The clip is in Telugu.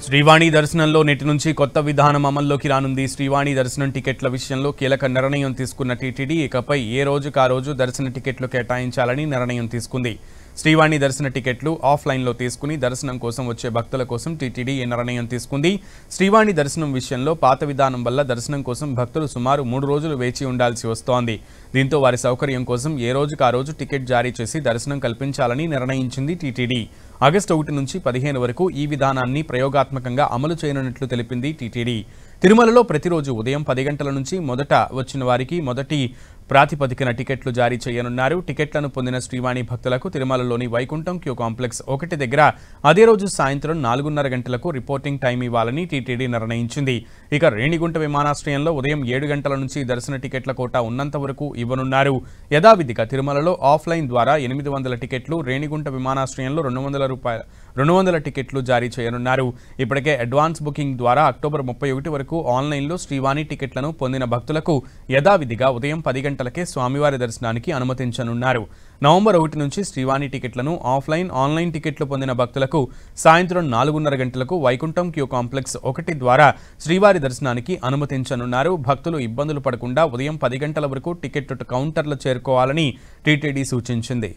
శ్రీవాణి దర్శనంలో నేటి నుంచి కొత్త విధానం అమల్లోకి రానుంది. శ్రీవాణి దర్శనం టికెట్ల విషయంలో కీలక నిర్ణయం తీసుకున్న టీటీడీ ఇకపై ఏ రోజుకు ఆ రోజు దర్శన టికెట్లు కేటాయించాలని నిర్ణయం తీసుకుంది. శ్రీవాణి దర్శన టికెట్లు ఆఫ్లైన్లో తీసుకుని దర్శనం కోసం వచ్చే భక్తుల కోసం టీటీడీ ఈ నిర్ణయం తీసుకుంది. శ్రీవాణి దర్శనం విషయంలో పాత విధానం వల్ల దర్శనం కోసం భక్తులు సుమారు 3 రోజులు వేచి ఉండాల్సి వస్తోంది. దీంతో వారి సౌకర్యం కోసం ఏ రోజుకు ఆ రోజు టికెట్ జారీ చేసి దర్శనం కల్పించాలని నిర్ణయించింది టీటీడీ. ఆగస్టు 1 నుంచి 15 వరకు ఈ విధానాన్ని ప్రయోగాత్మకంగా అమలు చేయనున్నట్లు తెలిపింది టీటీడీ. తిరుమలలో ప్రతిరోజు ఉదయం 10 గంటల నుంచి మొదట వచ్చిన వారికి మొదటి ప్రాతిపదికన టికెట్లు జారీ చేయనున్నారు. టికెట్లను పొందిన శ్రీవాణి భక్తులకు తిరుమలలోని వైకుంఠం క్యూ కాంప్లెక్స్ 1 దగ్గర అదే రోజు సాయంత్రం 4:30 గంటలకు రిపోర్టింగ్ టైం ఇవ్వాలని టీటీడీ నిర్ణయించింది. ఇక రేణిగుంట విమానాశ్రయంలో ఉదయం 7 గంటల నుంచి దర్శన టికెట్ల కోటా ఉన్నంత వరకు ఇవ్వనున్నారు. యథావిధిగా తిరుమలలో ఆఫ్లైన్ ద్వారా 800 టికెట్లు, రేణిగుంట విమానాశ్రయంలో 200 టికెట్లు జారీ చేయనున్నారు. ఇప్పటికే అడ్వాన్స్ బుకింగ్ ద్వారా అక్టోబర్ 31 వరకు ఆన్లైన్లో శ్రీవాణి టికెట్లను పొందిన భక్తులకు యథావిధిగా ఉదయం 10 గంటలకే స్వామివారి దర్శనానికి అనుమతించనున్నారు. నవంబర్ 1 నుంచి శ్రీవాణి టికెట్లను ఆన్లైన్ టికెట్లు పొందిన భక్తులకు సాయంత్రం 4:30 గంటలకు వైకుంఠం క్యూ కాంప్లెక్స్ 1 ద్వారా శ్రీవారి దర్శనానికి అనుమతించనున్నారు. భక్తులు ఇబ్బందులు పడకుండా ఉదయం 10 గంటల వరకు టికెట్ కౌంటర్లు చేరుకోవాలని టీటీడీ సూచించింది.